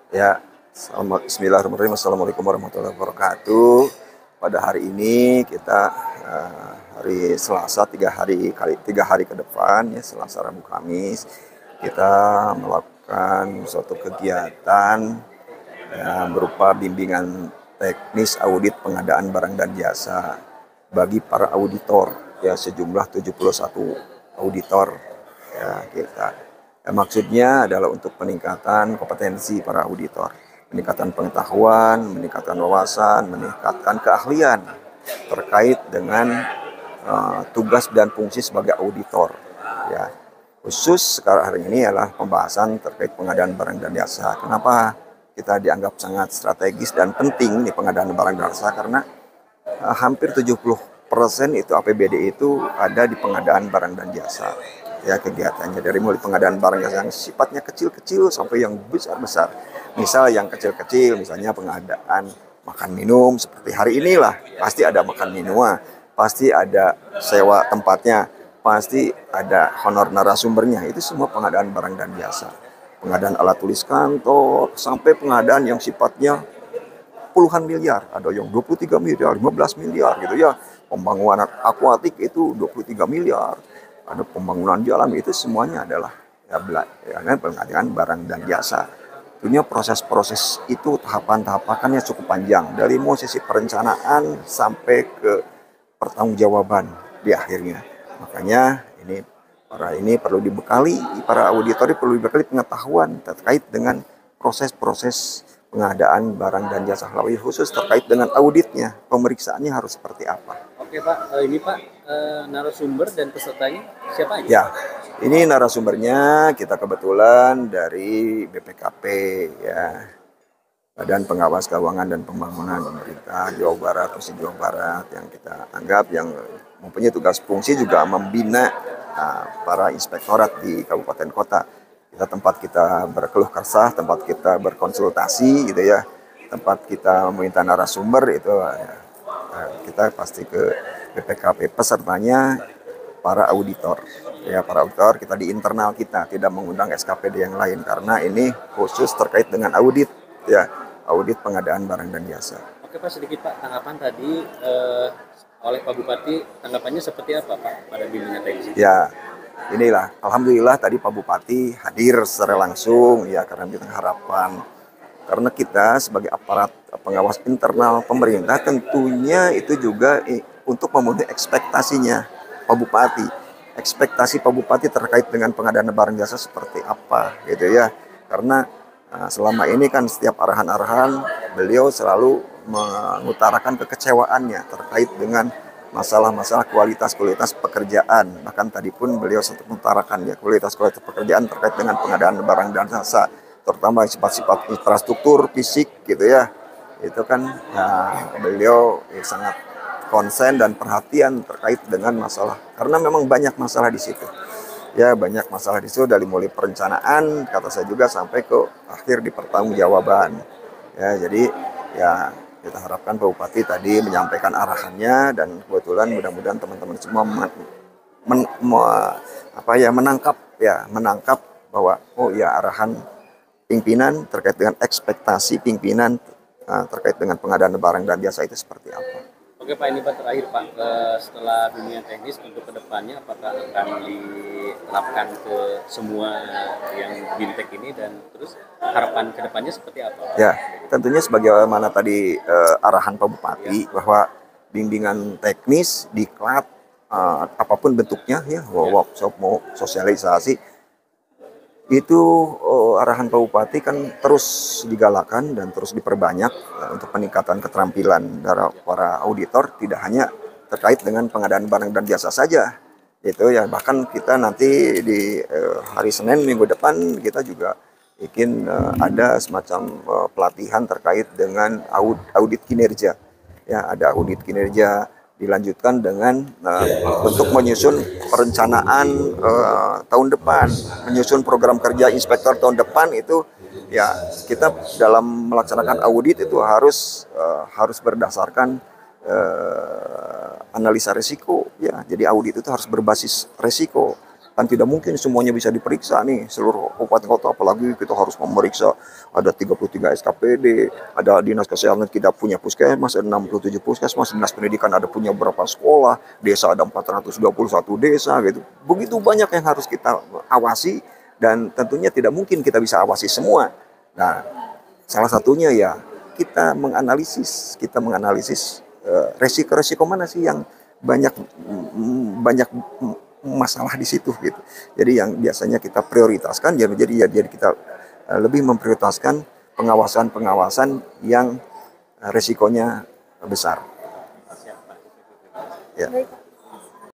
Ya, Bismillahirrahmanirrahim. Assalamualaikum warahmatullahi wabarakatuh. Pada hari ini kita hari Selasa, tiga hari ke depan ya, Selasa, Rabu, Kamis, kita melakukan suatu kegiatan ya, berupa bimbingan teknis audit pengadaan barang dan jasa bagi para auditor ya, sejumlah 71 auditor ya kita. Maksudnya adalah untuk peningkatan kompetensi para auditor, peningkatan pengetahuan, meningkatkan wawasan, meningkatkan keahlian terkait dengan tugas dan fungsi sebagai auditor. Ya, khusus sekarang hari ini adalah pembahasan terkait pengadaan barang dan jasa. Kenapa kita dianggap sangat strategis dan penting di pengadaan barang dan jasa? Karena hampir 70% itu APBD itu ada di pengadaan barang dan jasa. Ya, kegiatannya dari mulai pengadaan barang jasa yang sifatnya kecil-kecil sampai yang besar-besar. Misal yang kecil-kecil, misalnya pengadaan makan minum seperti hari inilah, pasti ada makan minum, pasti ada sewa tempatnya, pasti ada honor narasumbernya. Itu semua pengadaan barang dan jasa. Pengadaan alat tulis kantor sampai pengadaan yang sifatnya puluhan miliar, ada yang 23 miliar, 15 miliar gitu ya. Pembangunan akuatik itu 23 miliar. Ada pembangunan jalan, itu semuanya adalah ya, pengadaan barang dan jasa. Tentunya proses-proses itu tahapan-tahapannya cukup panjang, dari mulai sisi perencanaan sampai ke pertanggungjawaban di akhirnya. Makanya ini perlu dibekali, para auditor perlu dibekali pengetahuan terkait dengan proses-proses pengadaan barang dan jasa, lebih khusus terkait dengan auditnya, pemeriksaannya harus seperti apa. Oke Pak, ini Pak, narasumber dan pesertanya siapa aja? Ya, ini narasumbernya kita kebetulan dari BPKP ya, Badan Pengawas Keuangan dan Pembangunan Pemerintah Jawa Barat, Provinsi Jawa Barat, yang kita anggap yang mempunyai tugas fungsi juga membina para inspektorat di kabupaten kota. Tempat kita berkeluh kesah, tempat kita berkonsultasi gitu ya, tempat kita meminta narasumber itu kita pasti ke BPKP. Pesertanya para auditor ya, para auditor kita di internal, kita tidak mengundang SKPD yang lain karena ini khusus terkait dengan audit ya, audit pengadaan barang dan jasa. Oke Pak, sedikit Pak tanggapan tadi oleh Pak Bupati, tanggapannya seperti apa Pak pada bimbingan teknis? Ya, inilah alhamdulillah tadi Pak Bupati hadir secara langsung ya, karena kita harapan, karena kita sebagai aparat pengawas internal pemerintah tentunya itu juga untuk memenuhi ekspektasinya Pak Bupati. Ekspektasi Pak Bupati terkait dengan pengadaan barang jasa seperti apa gitu ya. Karena selama ini kan setiap arahan-arahan beliau selalu mengutarakan kekecewaannya terkait dengan masalah-masalah kualitas pekerjaan. Bahkan tadi pun beliau sempat mengutarakan ya, kualitas pekerjaan terkait dengan pengadaan barang dan jasa, terutama sifat-sifat infrastruktur fisik gitu ya. Itu kan beliau sangat konsen dan perhatian terkait dengan masalah, karena memang banyak masalah di situ. Ya, banyak masalah di situ dari mulai perencanaan, kata saya juga, sampai ke akhir di pertanggungjawaban. Ya, jadi ya kita harapkan Pak Bupati tadi menyampaikan arahannya, dan kebetulan mudah-mudahan teman-teman semua menangkap bahwa oh ya, arahan pimpinan terkait dengan ekspektasi pimpinan terkait dengan pengadaan barang dan jasa itu seperti apa. Oke Pak, ini Pak terakhir Pak, setelah bimbingan teknis untuk kedepannya apakah akan diterapkan ke semua yang bintek ini, dan terus harapan kedepannya seperti apa Pak? Ya, tentunya sebagaimana tadi arahan Pak Bupati bahwa bimbingan teknis diklat apapun bentuknya ya, workshop mau sosialisasi, itu arahan Pak Bupati kan terus digalakan dan terus diperbanyak untuk peningkatan keterampilan dari para auditor, tidak hanya terkait dengan pengadaan barang dan jasa saja. Itu ya, bahkan kita nanti di hari Senin minggu depan kita juga ingin ada semacam pelatihan terkait dengan audit kinerja. Ya, ada audit kinerja, dilanjutkan dengan untuk menyusun perencanaan tahun depan, menyusun program kerja inspektor tahun depan. Itu ya, kita dalam melaksanakan audit itu harus berdasarkan analisa resiko ya. Jadi audit itu harus berbasis resiko, Kan tidak mungkin semuanya bisa diperiksa nih, seluruh kabupaten kota, apalagi kita harus memeriksa ada 33 SKPD, ada dinas kesehatan kita punya puskesmas, ada 67 puskesmas, dinas pendidikan ada punya berapa sekolah, desa ada 421 desa gitu. Begitu banyak yang harus kita awasi dan tentunya tidak mungkin kita bisa awasi semua. Nah, salah satunya ya kita menganalisis resiko-resiko mana sih yang banyak banyak masalah di situ gitu. Jadi yang biasanya kita prioritaskan, jadi kita lebih memprioritaskan pengawasan-pengawasan yang resikonya besar. Siap, Pak. Ya.